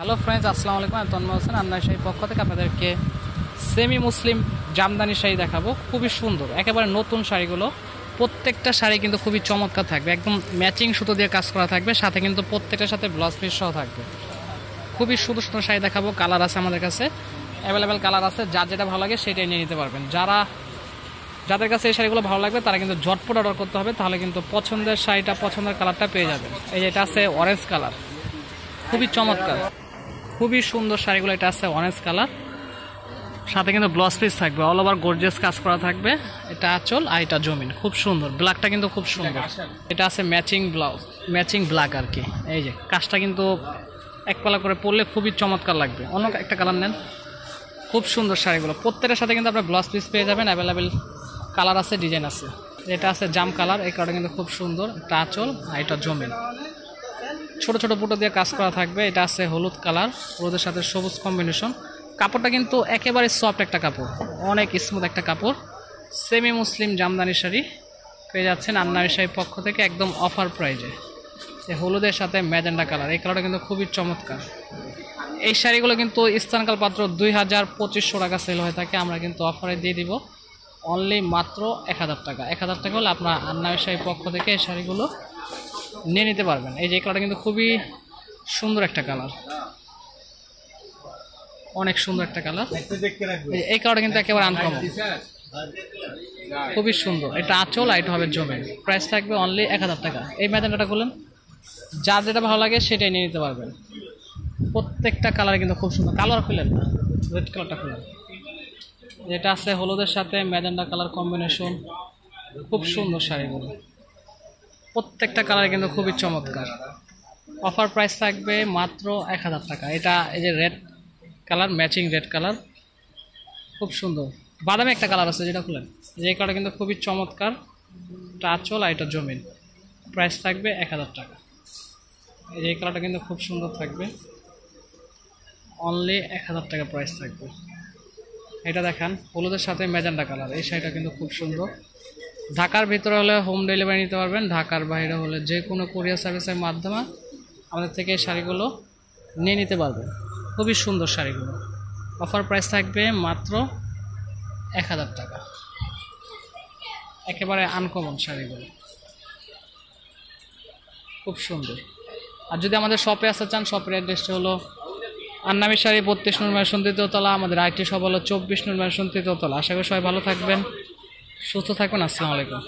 Hello friends, আসসালামু আলাইকুম। আমি তন্ময় হোসেন আন্নার শাড়ির পক্ষ থেকে আপনাদেরকে সেমি মুসলিম জামদানি শাড়ি দেখাবো। খুবই সুন্দর, একেবারে নতুন শাড়িগুলো। প্রত্যেকটা শাড়ি কিন্তু খুবই চমৎকার থাকবে, একদম ম্যাচিং সুতো দিয়ে কাজ করা থাকবে, সাথে কিন্তু প্রত্যেকটার সাথে ব্লাউজ পিস সহ থাকবে। খুবই সুন্দর সুন্দর শাড়ি দেখাবো। কালার আছে আমাদের কাছে, অ্যাভেলেবেল কালার আছে। যার যেটা ভালো লাগে সেটাই নিয়ে নিতে পারবেন। যাদের কাছে এই শাড়িগুলো ভালো লাগবে তারা কিন্তু ঝটপট অর্ডার করতে হবে, তাহলে কিন্তু পছন্দের শাড়িটা, পছন্দের কালারটা পেয়ে যাবেন। এই যে এটা আছে অরেঞ্জ কালার, খুবই চমৎকার, খুবই সুন্দর শাড়িগুলো। এটা আছে অরেঞ্জ কালার, সাথে কিন্তু ব্লাউজ পিস থাকবে, অল ওভার গর্জিয়াস কাজ করা থাকবে। এটা আঁচল আর এটা জমিন, খুব সুন্দর। ব্ল্যাকটা কিন্তু খুব সুন্দর। এটা আছে ম্যাচিং ব্লাউজ, ম্যাচিং ব্ল্যাক আর কি। এই যে কাজটা কিন্তু এক পালা করে পরলে খুবই চমৎকার লাগবে। অন্য একটা কালার নেন, খুব সুন্দর শাড়িগুলো। প্রত্যেকের সাথে কিন্তু আপনার ব্লাউজ পিস পেয়ে যাবেন, অ্যাভেলেবেল কালার আছে, ডিজাইন আছে। এটা আছে জাম কালার, এই কালারটা কিন্তু খুব সুন্দর। এটা আঁচল আর এটা জমিন, ছোট ছোট বুটো দিয়ে কাজ করা থাকবে। এটা আছে হলুদ কালার, হলুদের সাথে সবুজ কম্বিনেশন। কাপড়টা কিন্তু একেবারে সফট একটা কাপড়, অনেক স্মুথ একটা কাপড়। সেমি মুসলিম জামদানি শাড়ি পেয়ে যাচ্ছেন আন্নারি শাড়ির পক্ষ থেকে একদম অফার প্রাইজে। এই হলুদের সাথে ম্যাজেন্ডা কালার, এই কালারটা কিন্তু খুবই চমৎকার। এই শাড়িগুলো কিন্তু স্থানকাল পাত্র 2200-2500 টাকা সেল হয়ে থাকে, আমরা কিন্তু অফারে দিয়ে দিব অনলি মাত্র 1000 টাকা। 1000 টাকা হলে আপনার আন্নারি শাড়ির পক্ষ থেকে এই শাড়িগুলো নিয়ে নিতে পারবেন। এই যে কালারটা কিন্তু খুবই সুন্দর একটা কালার, অনেক সুন্দর একটা কালার। এই কালারটা কিন্তু একেবারে আনকমন, খুবই সুন্দর। এটা আঁচল আর এটা হবে জমিন। প্রাইস থাকবে অনলি 1000 টাকা। এই ম্যাজেন্ডাটা খুলেন, যার যেটা ভালো লাগে সেটাই নিয়ে নিতে পারবেন। প্রত্যেকটা কালার কিন্তু খুব সুন্দর। কালার খুলেন না, রেড কালারটা খুলেন। যেটা আছে হলুদের সাথে ম্যাজেন্ডা কালার কম্বিনেশন, খুব সুন্দর শাড়িগুলো। প্রত্যেকটা কালার কিন্তু খুবই চমৎকার। অফার প্রাইস থাকবে মাত্র 1000 টাকা। এটা এই যে red colour, matching red colour, খুব সুন্দর। বাদামি একটা কালার আছে, যেটা খুলেন। যে কালারটা কিন্তু খুবই চমৎকার। এটা আঁচল আর এটা জমিন। প্রাইস থাকবে 1000 টাকা। এই যে কালারটা কিন্তু খুব সুন্দর থাকবে, অনলি 1000 টাকা প্রাইস থাকবে। এটা দেখান হলুদের সাথে ম্যাজেন্ডা কালার, এই শাড়িটা কিন্তু খুব সুন্দর। ঢাকার ভিতরে হলে হোম ডেলিভারি নিতে পারবেন, ঢাকার বাইরে হলে যে কোনো কুরিয়ার সার্ভিসের মাধ্যমে আমাদের থেকে এই শাড়িগুলো নিয়ে নিতে পারবেন। খুবই সুন্দর শাড়িগুলো। অফার প্রাইস থাকবে মাত্র 1000 টাকা। একেবারে আনকমন শাড়িগুলো, খুব সুন্দর। আর যদি আমাদের শপে আসতে চান, শপের অ্যাড্রেসটা হলো আন্নামি শাড়ি 32 নূর ম্যানশন 3য় তলা। আমাদের আইটি শপ হলো 24 নূর ম্যানশন 3য় তলা। আশা করি সবাই ভালো থাকবেন, সুস্থ থাকবেন। আসসালামু আলাইকুম।